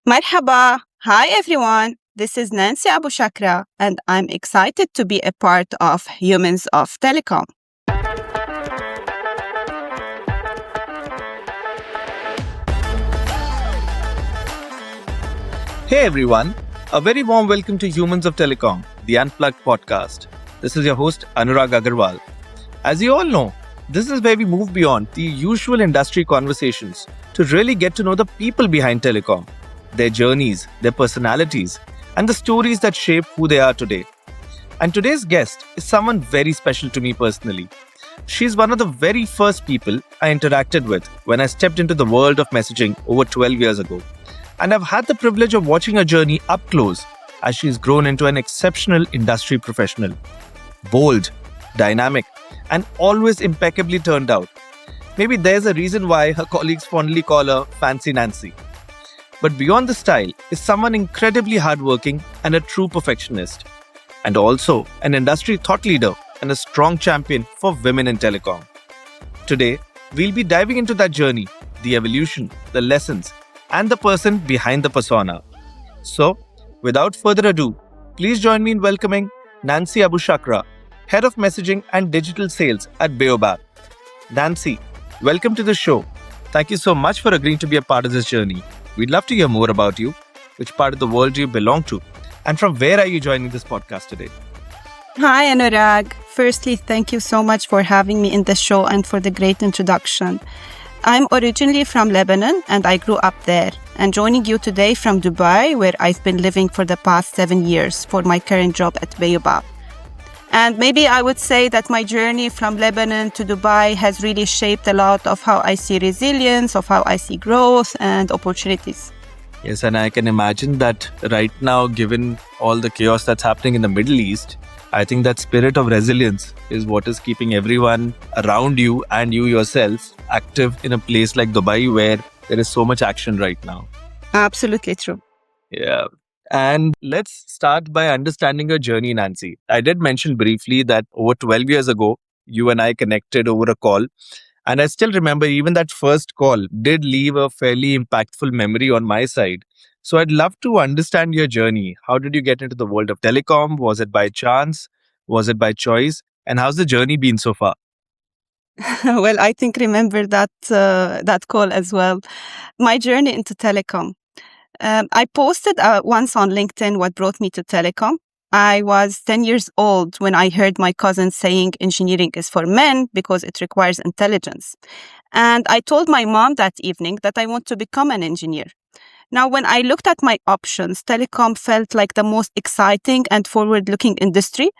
Marhaba. Hi, everyone. This is Nancy Aboushakra, and I'm excited to be a part of Humans of Telecom. Hey everyone, a very warm welcome to Humans of Telecom, the Unplugged podcast. This is your host Anurag Aggarwal. As you all know, this is where we move beyond the usual industry conversations to really get to know the people behind telecom, their journeys, their personalities, and the stories that shape who they are today. And today's guest is someone very special to me personally. She's one of the very first people I interacted with when I stepped into the world of messaging over 12 years ago. And I've had the privilege of watching her journey up close as she's grown into an exceptional industry professional. Bold, dynamic, and always impeccably turned out. Maybe there's a reason why her colleagues fondly call her Fancy Nancy. But beyond the style is someone incredibly hardworking and a true perfectionist. And also an industry thought leader and a strong champion for women in telecom. Today, we'll be diving into that journey, the evolution, the lessons, and the person behind the persona. So, without further ado, please join me in welcoming Nancy Aboushakra, Head of Messaging and Digital Sales at Bayobab. Nancy, welcome to the show. Thank you so much for agreeing to be a part of this journey. We'd love to hear more about you. Which part of the world do you belong to? And from where are you joining this podcast today? Hi, Anurag. Firstly, thank you so much for having me in the show and for the great introduction. I'm originally from Lebanon and I grew up there. And joining you today from Dubai, where I've been living for the past 7 years for my current job at Bayobab. And maybe I would say that my journey from Lebanon to Dubai has really shaped a lot of how I see resilience, of how I see growth and opportunities. Yes, and I can imagine that right now, given all the chaos that's happening in the Middle East, I think that spirit of resilience is what is keeping everyone around you and you yourself active in a place like Dubai where there is so much action right now. Absolutely true. Yeah. And let's start by understanding your journey, Nancy. I did mention briefly that over 12 years ago, you and I connected over a call. And I still remember even that first call did leave a fairly impactful memory on my side. So I'd love to understand your journey. How did you get into the world of telecom? Was it by chance? Was it by choice? And how's the journey been so far? Well, I think remember that call as well. My journey into telecom. I posted once on LinkedIn what brought me to telecom. I was 10 years old when I heard my cousin saying engineering is for men because it requires intelligence. And I told my mom that evening that I want to become an engineer. Now, when I looked at my options, telecom felt like the most exciting and forward-looking industry.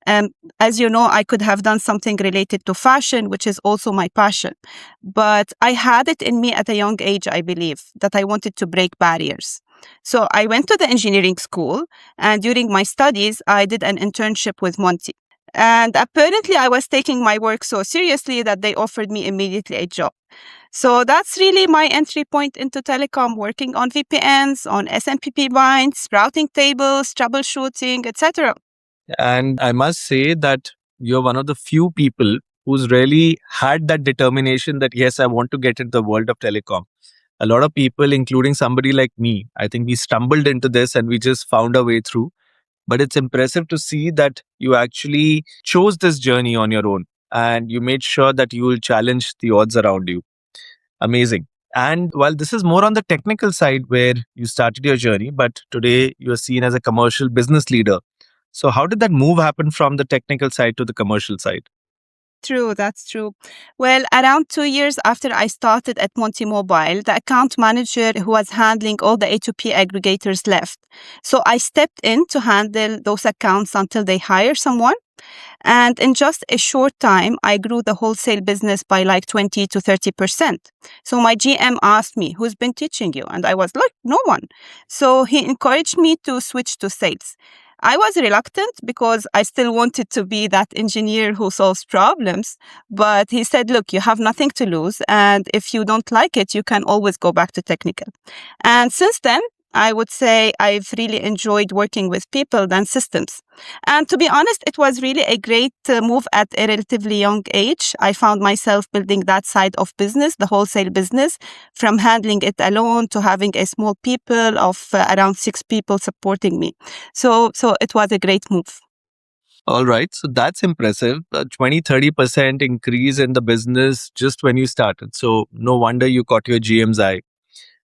As you know, I could have done something related to fashion, which is also my passion. But I had it in me at a young age, I believe, that I wanted to break barriers. So I went to the engineering school, and during my studies, I did an internship with Monty. And apparently, I was taking my work so seriously that they offered me immediately a job. So that's really my entry point into telecom, working on VPNs, on SMPP binds, routing tables, troubleshooting, etc. And I must say that you're one of the few people who's really had that determination that, yes, I want to get into the world of telecom. A lot of people, including somebody like me, I think we stumbled into this and we just found our way through. But it's impressive to see that you actually chose this journey on your own and you made sure that you will challenge the odds around you. Amazing. And while this is more on the technical side where you started your journey, but today you're seen as a commercial business leader. So, how did that move happen from the technical side to the commercial side? True, that's true. Well, around 2 years after I started at Monty Mobile, the account manager who was handling all the A2P aggregators left. So I stepped in to handle those accounts until they hire someone. And in just a short time, I grew the wholesale business by like 20 to 30%. So my GM asked me, who's been teaching you? And I was like, no one. So he encouraged me to switch to sales. I was reluctant because I still wanted to be that engineer who solves problems. But he said, look, you have nothing to lose. And if you don't like it, you can always go back to technical. And since then, I would say I've really enjoyed working with people than systems. And to be honest, it was really a great move at a relatively young age. I found myself building that side of business, the wholesale business, from handling it alone to having a small people of around 6 people supporting me. So it was a great move. All right. So that's impressive. A 20-30% increase in the business just when you started. So no wonder you caught your GM's eye.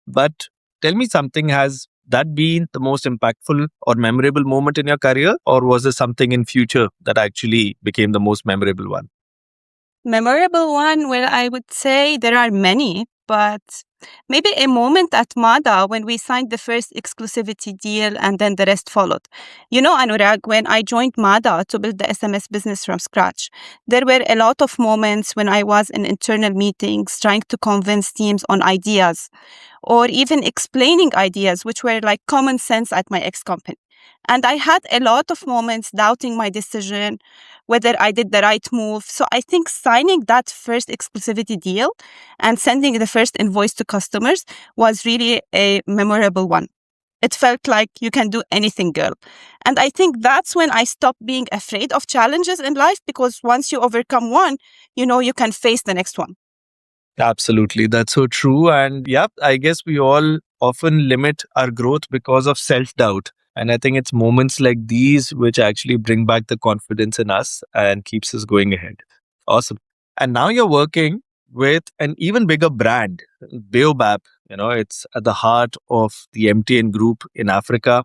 But tell me something, has that been the most impactful or memorable moment in your career? Or was there something in future that actually became the most memorable one? Memorable one, well, I would say there are many, but maybe a moment at MADA when we signed the first exclusivity deal and then the rest followed. You know, Anurag, when I joined MADA to build the SMS business from scratch, there were a lot of moments when I was in internal meetings trying to convince teams on ideas or even explaining ideas which were like common sense at my ex company. And I had a lot of moments doubting my decision, whether I did the right move. So I think signing that first exclusivity deal and sending the first invoice to customers was really a memorable one. It felt like you can do anything, girl. And I think that's when I stopped being afraid of challenges in life, because once you overcome one, you know you can face the next one. Absolutely. That's so true. And yeah, I guess we all often limit our growth because of self doubt. And I think it's moments like these which actually bring back the confidence in us and keeps us going ahead. Awesome. And now you're working with an even bigger brand, Bayobab. It's at the heart of the MTN group in Africa.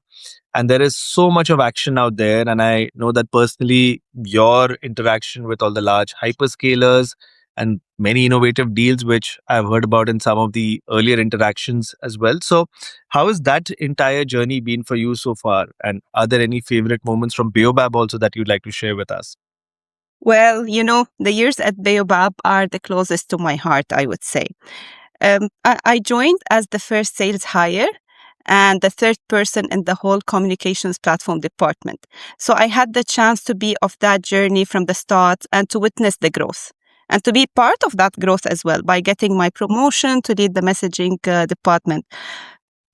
And there is so much of action out there. And I know that personally, your interaction with all the large hyperscalers and many innovative deals, which I've heard about in some of the earlier interactions as well. So, how has that entire journey been for you so far? And are there any favorite moments from Baobab also that you'd like to share with us? Well, you know, the years at Bayobab are the closest to my heart, I would say. I joined as the first sales hire and the third person in the whole communications platform department. So I had the chance to be of that journey from the start and to witness the growth and to be part of that growth as well by getting my promotion to lead the messaging department.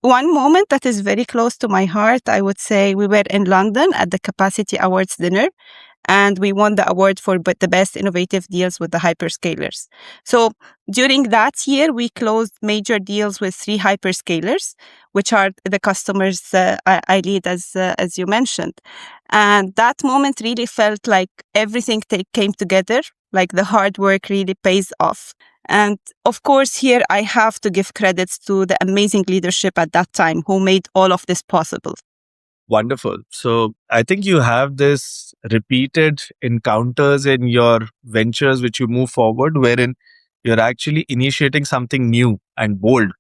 One moment that is very close to my heart, I would say we were in London at the Capacity Awards dinner and we won the award for the best innovative deals with the hyperscalers. So during that year, we closed major deals with 3 hyperscalers, which are the customers I lead, as you mentioned. And that moment really felt like everything came together, like the hard work really pays off. And of course, here I have to give credits to the amazing leadership at that time who made all of this possible. Wonderful. So I think you have this repeated encounters in your ventures which you move forward, wherein you're actually initiating something new and bold.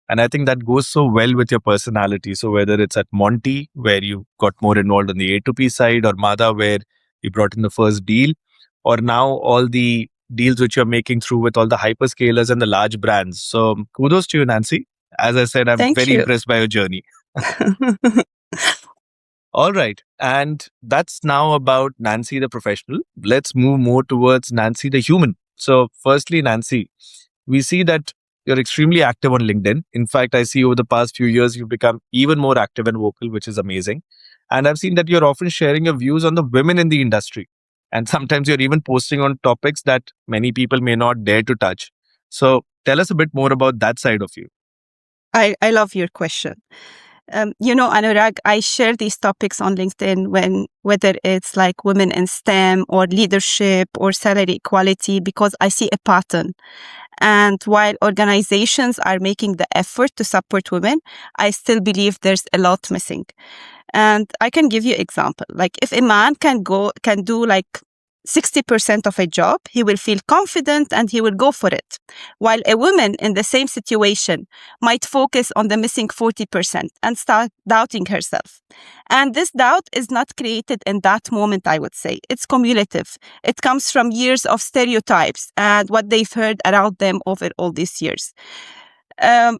And I think that goes so well with your personality. So whether it's at Monty, where you got more involved on the A2P side, or Mada, where you brought in the first deal, or now all the deals which you're making through with all the hyperscalers and the large brands. So kudos to you, Nancy. As I said, I'm Thank very you. impressed by your journey. All right. And that's now about Nancy the professional. Let's move more towards Nancy the human. So, firstly, Nancy, we see that you're extremely active on LinkedIn. In fact, I see over the past few years, you've become even more active and vocal, which is amazing. And I've seen that you're often sharing your views on the women in the industry. And sometimes you're even posting on topics that many people may not dare to touch. So, tell us a bit more about that side of you. I love your question. You know, Anurag, I share these topics on LinkedIn whether it's like women in STEM or leadership or salary equality, because I see a pattern. And while organizations are making the effort to support women, I still believe there's a lot missing. And I can give you example. Like if a man can do like 60% of a job, he will feel confident and he will go for it. While a woman in the same situation might focus on the missing 40% and start doubting herself. And this doubt is not created in that moment, I would say. It's cumulative. It comes from years of stereotypes and what they've heard around them over all these years. Um,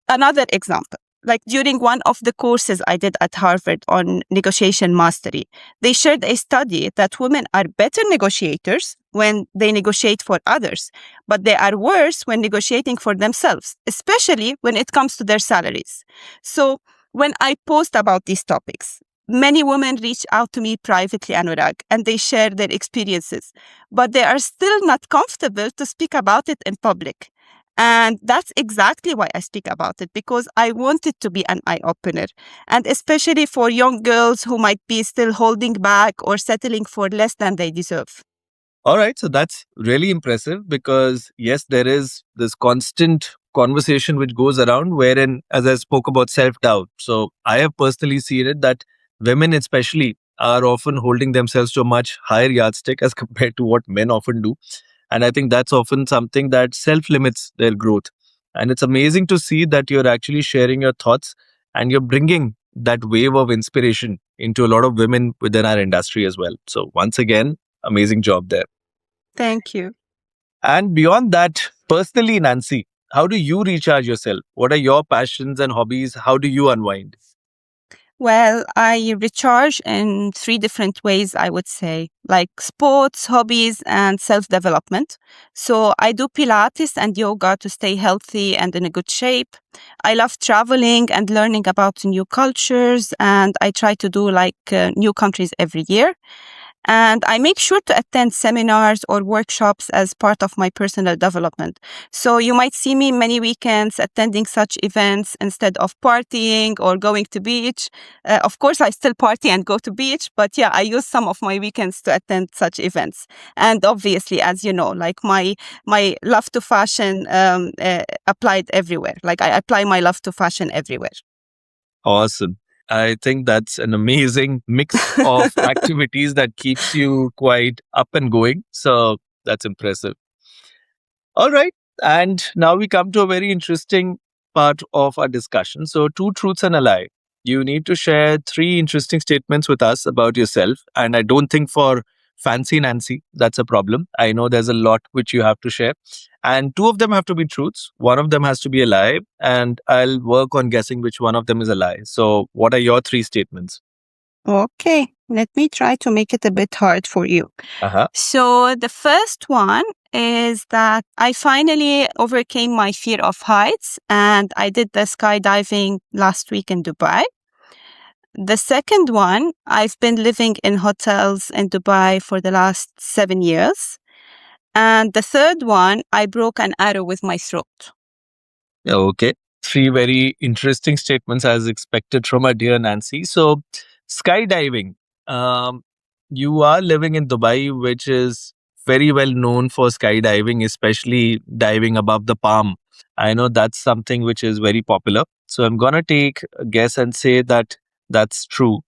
Another example, like during one of the courses I did at Harvard on negotiation mastery, they shared a study that women are better negotiators when they negotiate for others, but they are worse when negotiating for themselves, especially when it comes to their salaries. So When I post about these topics, many women reach out to me privately, Anurag, and they share their experiences, but they are still not comfortable to speak about it in public. And that's exactly why I speak about it, because I want it to be an eye opener. And especially for young girls who might be still holding back or settling for less than they deserve. All right, so that's really impressive because, yes, there is this constant conversation which goes around wherein, as I spoke about self doubt. So, I have personally seen it that women, especially, are often holding themselves to a much higher yardstick as compared to what men often do. And I think that's often something that self limits their growth. And it's amazing to see that you're actually sharing your thoughts and you're bringing that wave of inspiration into a lot of women within our industry as well. So, once again, amazing job there. Thank you. And beyond that, personally, Nancy, how do you recharge yourself? What are your passions and hobbies? How do you unwind? Well, I recharge in three different ways, I would say, like sports, hobbies, and self development. So I do Pilates and yoga to stay healthy and in a good shape. I love traveling and learning about new cultures, and I try to do new countries every year. And I make sure to attend seminars or workshops as part of my personal development. So you might see me many weekends attending such events instead of partying or going to beach. Of course, I still party and go to beach, but yeah, I use some of my weekends to attend such events. And obviously, as you know, like my love to fashion applied everywhere. Like I apply my love to fashion everywhere. Awesome. I think that's an amazing mix of activities that keeps you quite up and going. So that's impressive. All right. And now we come to a very interesting part of our discussion. So, two truths and a lie. You need to share three interesting statements with us about yourself. And I don't think for fancy Nancy, that's a problem. I know there's a lot which you have to share. And two of them have to be truths. One of them has to be a lie. And I'll work on guessing which one of them is a lie. So, what are your three statements? Okay, let me try to make it a bit hard for you. Uh-huh. So, the first one is that I finally overcame my fear of heights and I did the skydiving last week in Dubai. The second one, I've been living in hotels in Dubai for the last 7 years. And the third one, I broke an arrow with my throat. Okay. Three very interesting statements as expected from our dear Nancy. So, skydiving. Um, you are living in Dubai, which is very well known for skydiving, especially diving above the palm. I know that's something which is very popular. So, I'm going to take a guess and say that that's true.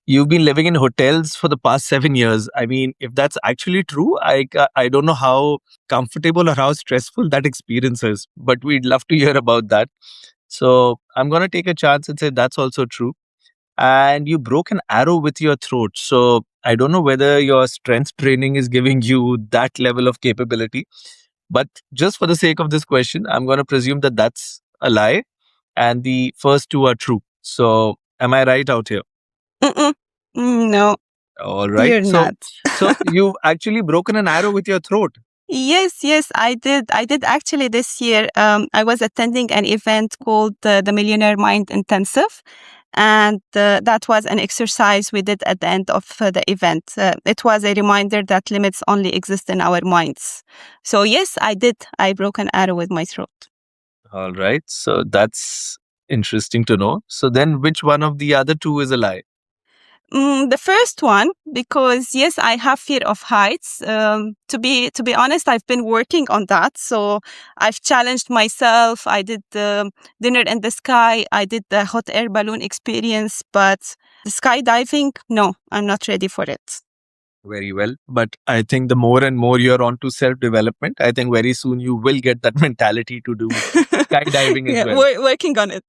You've been living in hotels for the past 7 years. I mean, if that's actually true, I don't know how comfortable or how stressful that experience is, but we'd love to hear about that. So I'm going to take a chance and say that's also true. And you broke an arrow with your throat. So I don't know whether your strength training is giving you that level of capability. But just for the sake of this question, I'm going to presume that that's a lie and the first two are true. So am I right out here? Mm-mm. No, All right. you're So, not. so you've actually broken an arrow with your throat. Yes, yes, I did. I did actually this year. I was attending an event called the Millionaire Mind Intensive, and that was an exercise we did at the end of the event. It was a reminder that limits only exist in our minds. So yes, I did. I broke an arrow with my throat. All right. So that's interesting to know. So then, which one of the other two is a lie? The first one, because yes, I have fear of heights. To be honest, I've been working on that. So I've challenged myself. I did the dinner in the sky. I did the hot air balloon experience, but the skydiving, no, I'm not ready for it. Very well. But I think the more and more you're onto self development, I think very soon you will get that mentality to do skydiving as Yeah, well. we're working on it.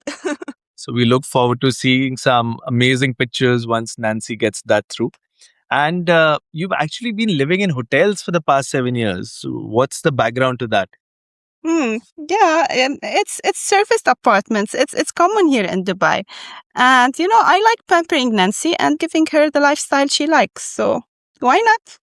So we look forward to seeing some amazing pictures once Nancy gets that through. And you've actually been living in hotels for the past 7 years. So what's the background to that? Yeah, it's serviced apartments. It's common here in Dubai, and I like pampering Nancy and giving her the lifestyle she likes. So why not?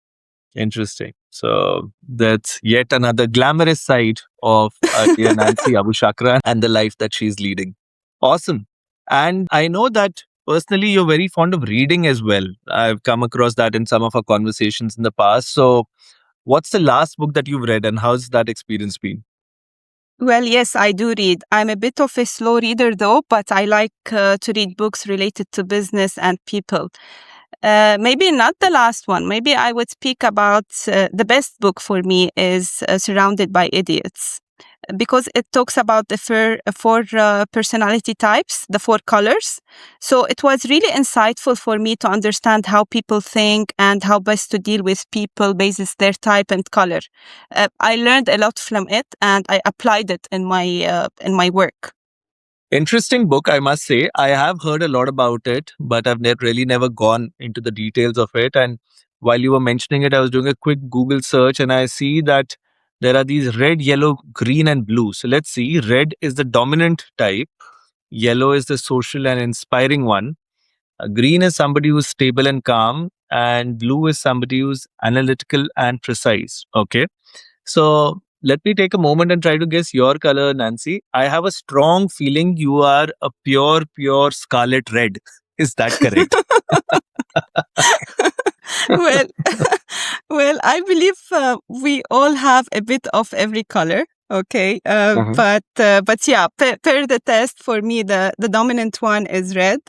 Interesting. So that's yet another glamorous side of dear Nancy Aboushakra and the life that she's leading. Awesome. And I know that personally you're very fond of reading as well. I've come across that in some of our conversations in the past. So, what's the last book that you've read and how's that experience been? Well, yes, I do read. I'm a bit of a slow reader though, but I like to read books related to business and people. Maybe not the last one. Maybe I would speak about the best book for me is Surrounded by Idiots because it talks about the four personality types, the four colors. So it was really insightful for me to understand how people think and how best to deal with people basis their type and color. I learned a lot from it and I applied it in my work. Interesting book, I must say. I have heard a lot about it, but I've really never gone into the details of it. And while you were mentioning it, I was doing a quick Google search and I see that there are these red, yellow, green, and blue. So let's see. Red is the dominant type, yellow is the social and inspiring one, green is somebody who's stable and calm, and blue is somebody who's analytical and precise. Okay. So let me take a moment and try to guess your color, Nancy. I have a strong feeling you are a pure scarlet red. Is that correct? Well, well, I believe we all have a bit of every color. Okay, Mhm. but yeah, per the test for me, the dominant one is red.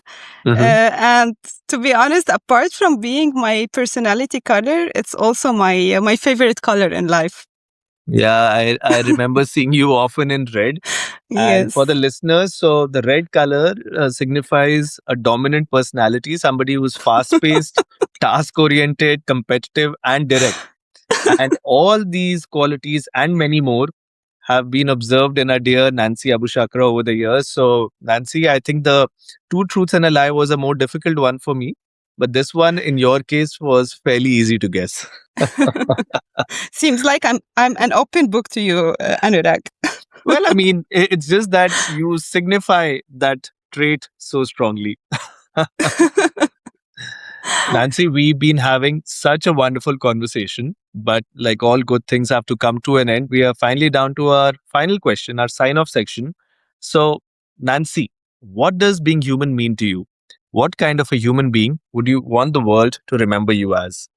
Mhm. And to be honest, apart from being my personality color, it's also my favorite color in life. Yeah, I remember seeing you often in red. And for the Yes. listeners, so the red color signifies a dominant personality, somebody who's fast paced, task oriented, competitive, and direct. And all these qualities and many more have been observed in our dear Nancy Aboushakra over the years. So, Nancy, I think the two truths and a lie was a more difficult one for me. But this one, in your case, was fairly easy to guess. Seems like I'm an open book to you, Anurag. Well, I mean, it's just that you signify that trait so strongly. Nancy, we've been having such a wonderful conversation, but like all good things have to come to an end. We are finally down to our final question, our sign off section. So, Nancy, what does being human mean to you? What kind of a human being would you want the world to remember you as?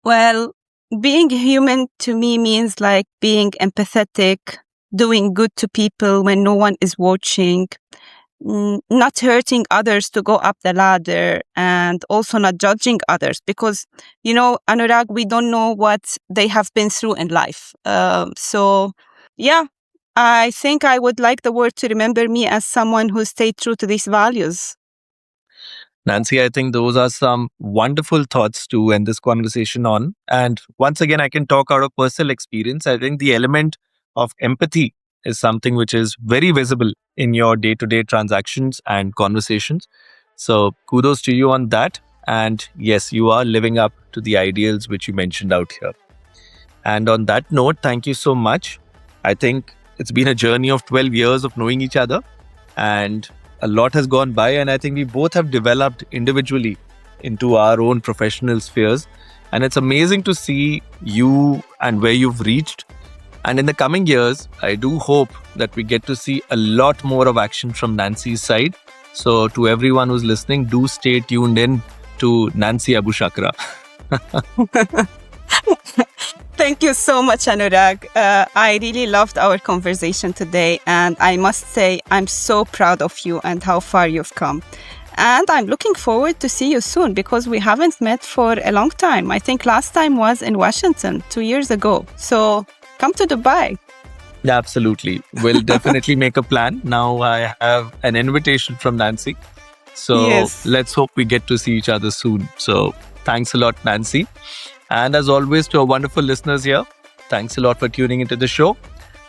Well, being human to me means like being empathetic, doing good to people when no one is watching, not hurting others to go up the ladder, and also not judging others because, Anurag, we don't know what they have been through in life. So, yeah, I think I would like the world to remember me as someone who stayed true to these values. Nancy, I think those are some wonderful thoughts to end this conversation on. And once again, I can talk out of personal experience. I think the element of empathy is something which is very visible in your day to day transactions and conversations. So, kudos to you on that. And yes, you are living up to the ideals which you mentioned out here. And on that note, thank you so much. I think it's been a journey of 12 years of knowing each other, and a lot has gone by. And I think we both have developed individually into our own professional spheres. And it's amazing to see you and where you've reached. And in the coming years, I do hope that we get to see a lot more of action from Nancy's side. So, to everyone who's listening, do stay tuned in to Nancy Aboushakra. Thank you so much, Anurag. I really loved our conversation today, and I must say I'm so proud of you and how far you've come. And I'm looking forward to see you soon because we haven't met for a long time. I think last time was in Washington 2 years ago. So come to Dubai. Yeah, absolutely. We'll definitely make a plan. Now I have an invitation from Nancy. So Yes. let's hope we get to see each other soon. So thanks a lot, Nancy. And as always, to our wonderful listeners here, thanks a lot for tuning into the show.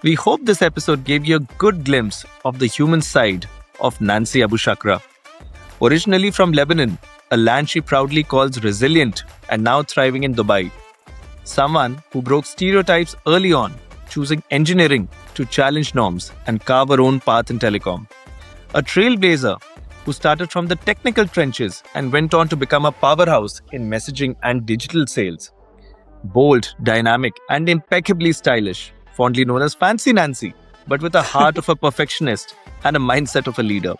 We hope this episode gave you a good glimpse of the human side of Nancy Aboushakra. Originally from Lebanon, a land she proudly calls resilient and now thriving in Dubai. Someone who broke stereotypes early on, choosing engineering to challenge norms and carve her own path in telecom. A trailblazer who started from the technical trenches and went on to become a powerhouse in messaging and digital sales. Bold, dynamic, and impeccably stylish, fondly known as Fancy Nancy, but with a heart of a perfectionist and a mindset of a leader.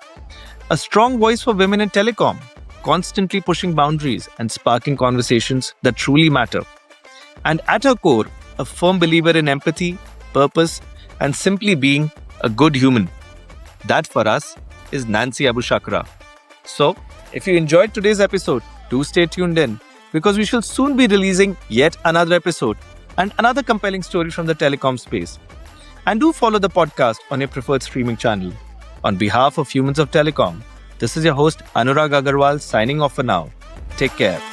a strong voice for women in telecom, constantly pushing boundaries and sparking conversations that truly matter. And at her core, a firm believer in empathy, purpose, and simply being a good human. That for us is Nancy Aboushakra. So, if you enjoyed today's episode, do stay tuned in because we shall soon be releasing yet another episode and another compelling story from the telecom space. And do follow the podcast on your preferred streaming channel. On behalf of Humans of Telecom, this is your host Anurag Aggarwal signing off for now. Take care.